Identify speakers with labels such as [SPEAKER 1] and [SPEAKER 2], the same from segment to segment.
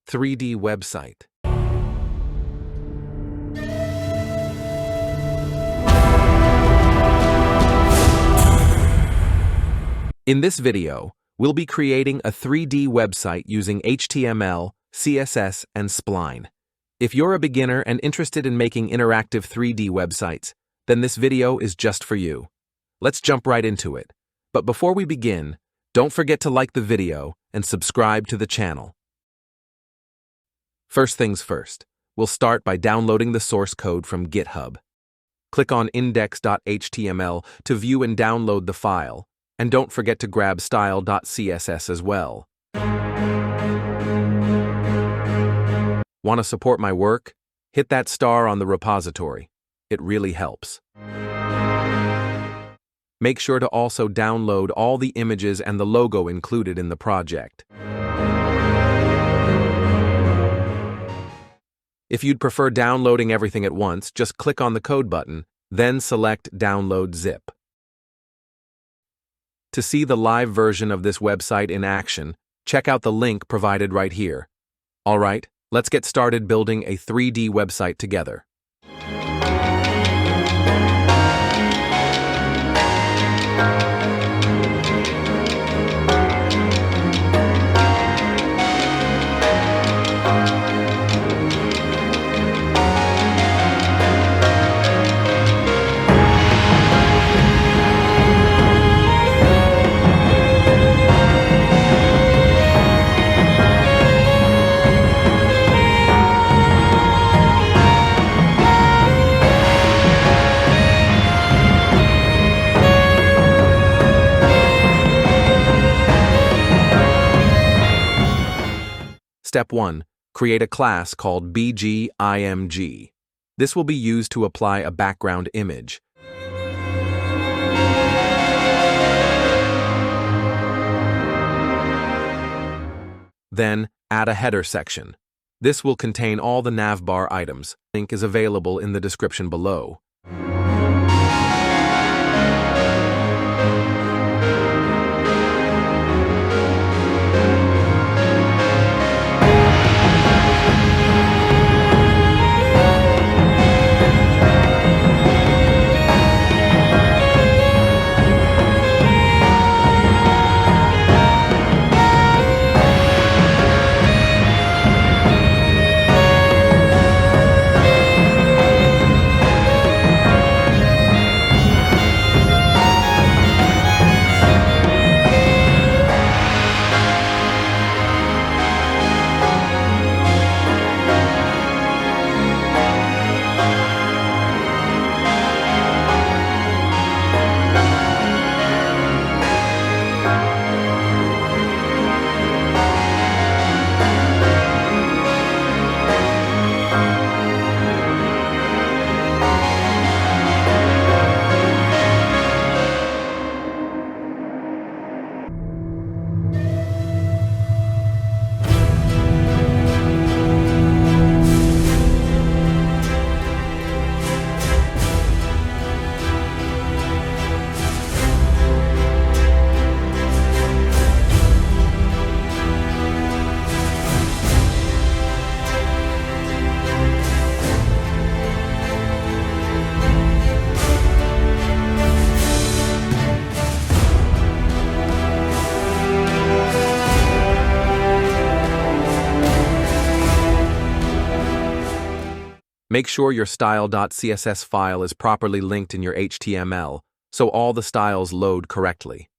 [SPEAKER 1] 3D website. In this video, we'll be creating a 3D website using HTML, CSS, and Spline. If you're a beginner and interested in making interactive 3D websites, then this video is just for you. Let's jump right into it. But before we begin, don't forget to like the video and subscribe to the channel. First things first, we'll start by downloading the source code from Github. Click on index.html to view and download the file, and don't forget to grab style.css as well. Want to support my work? Hit that star on the repository. It really helps. Make sure to also download all the images and the logo included in the project. If you'd prefer downloading everything at once, just click on the code button, then select Download Zip. To see the live version of this website in action, check out the link provided right here. All right, let's get started building a 3D website together. Step 1. Create a class called BGIMG. This will be used to apply a background image. Then, add a header section. This will contain all the navbar items. Link is available in the description below. Make sure your style.css file is properly linked in your HTML, so all the styles load correctly.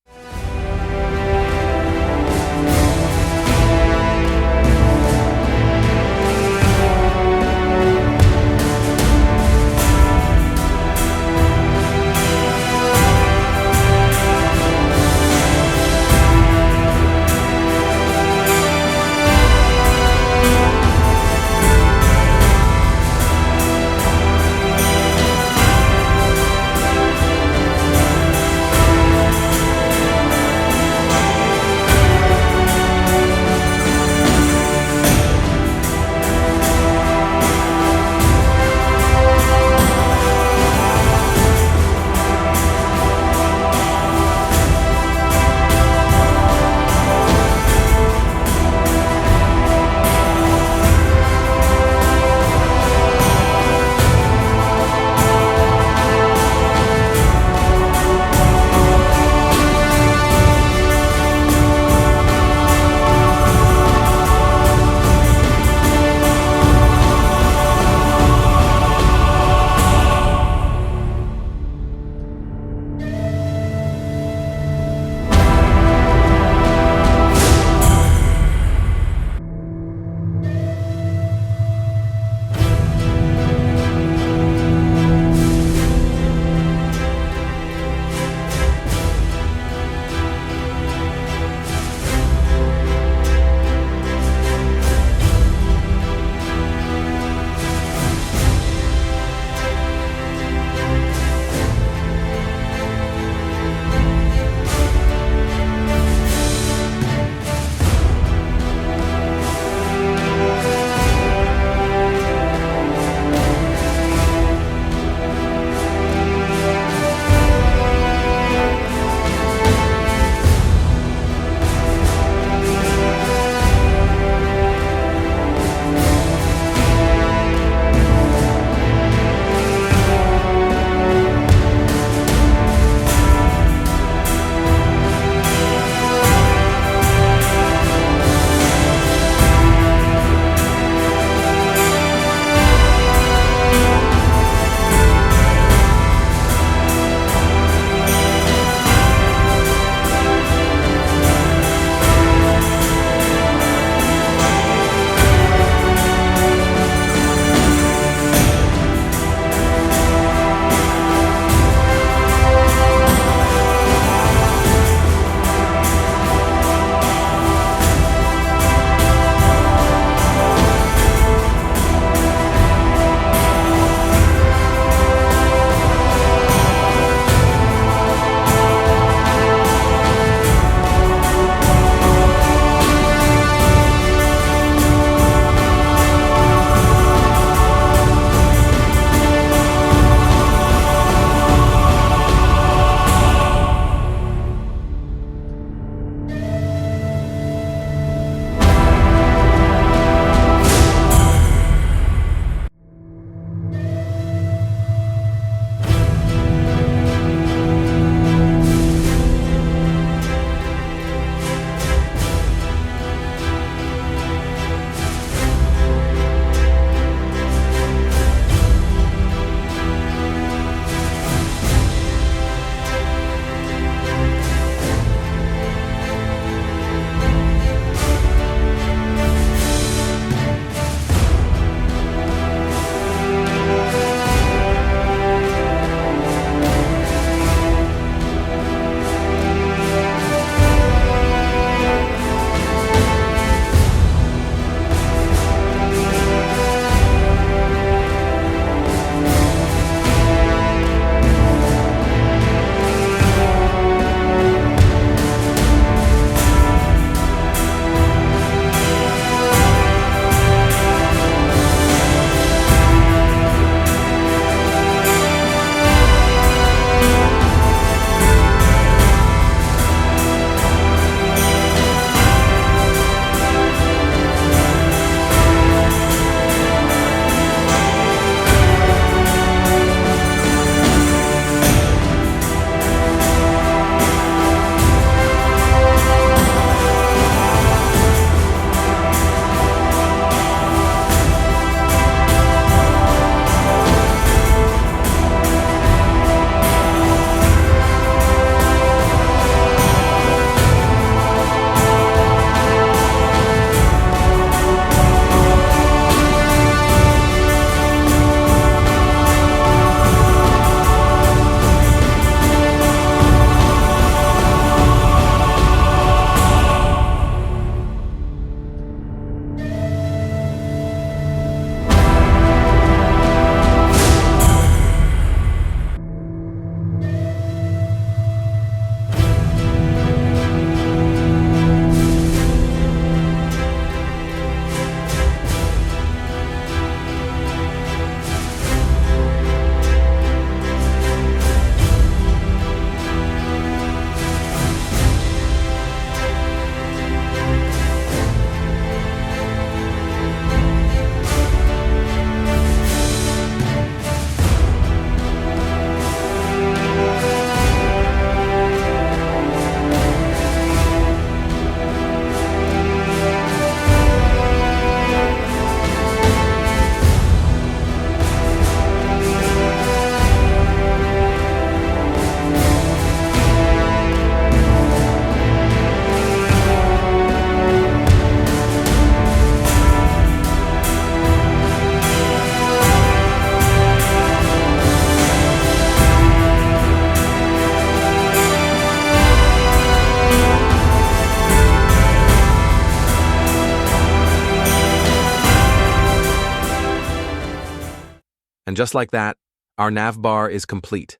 [SPEAKER 1] And just like that, our navbar is complete.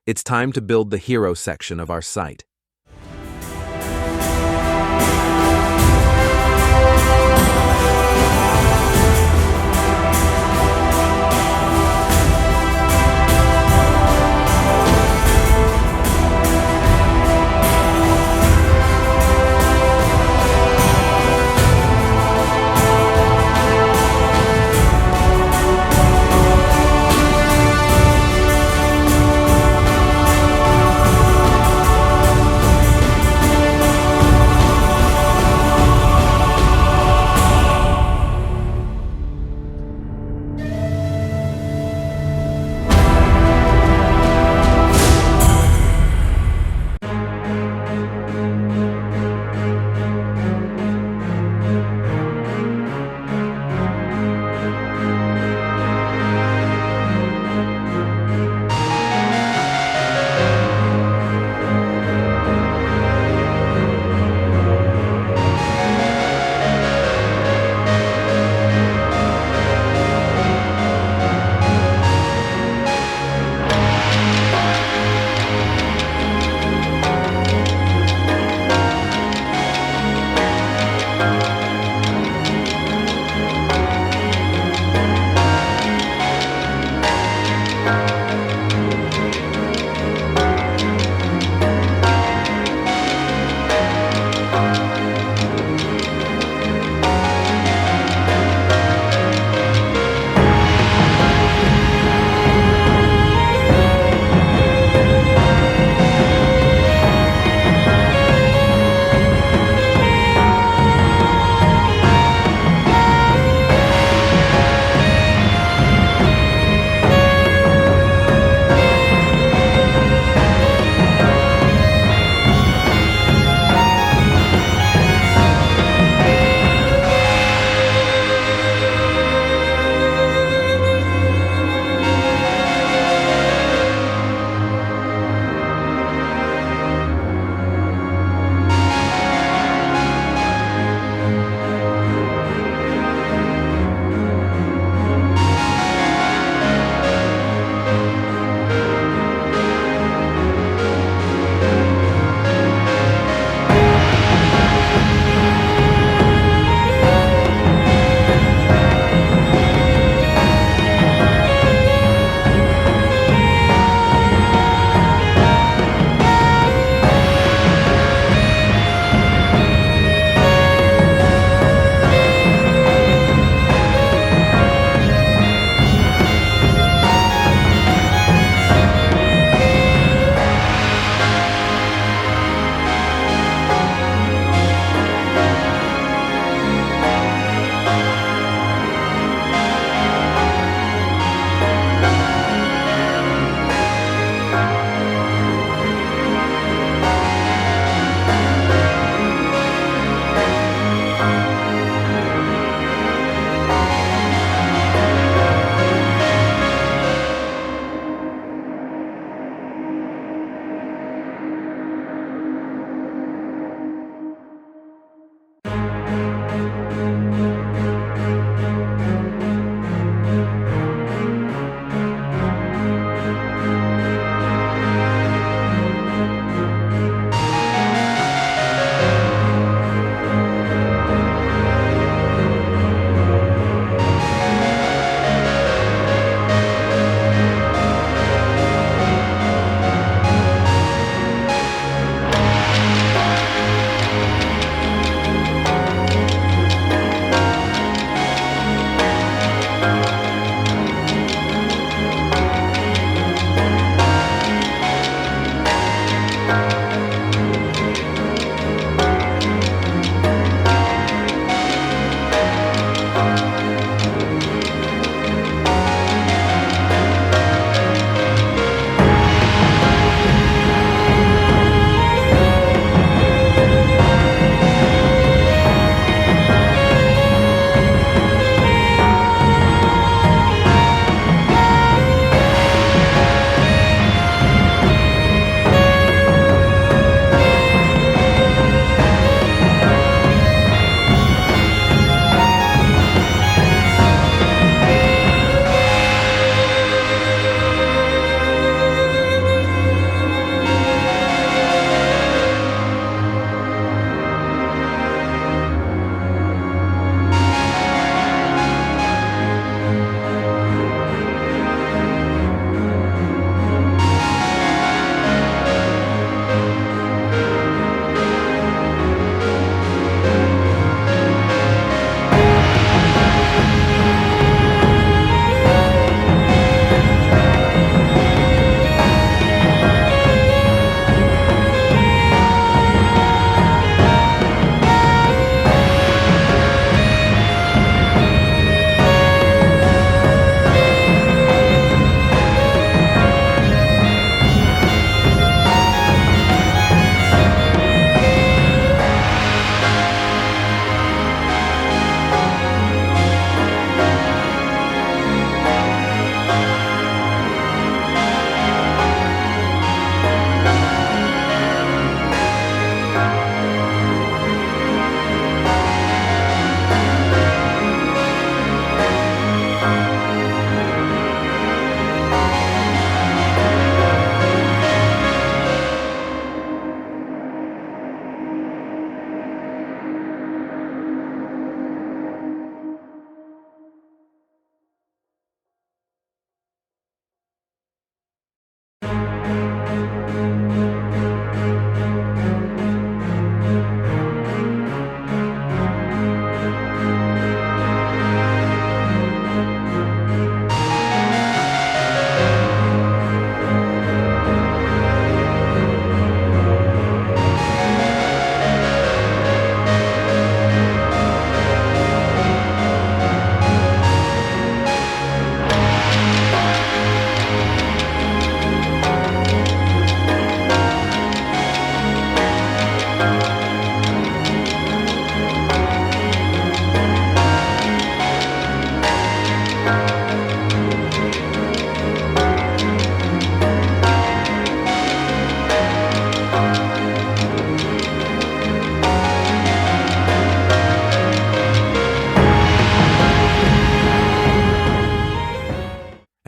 [SPEAKER 1] It's time to build the hero section of our site.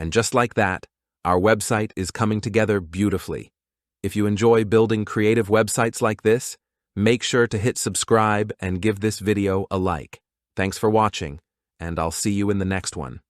[SPEAKER 1] And just like that, our website is coming together beautifully. If you enjoy building creative websites like this, make sure to hit subscribe and give this video a like. Thanks for watching, and I'll see you in the next one.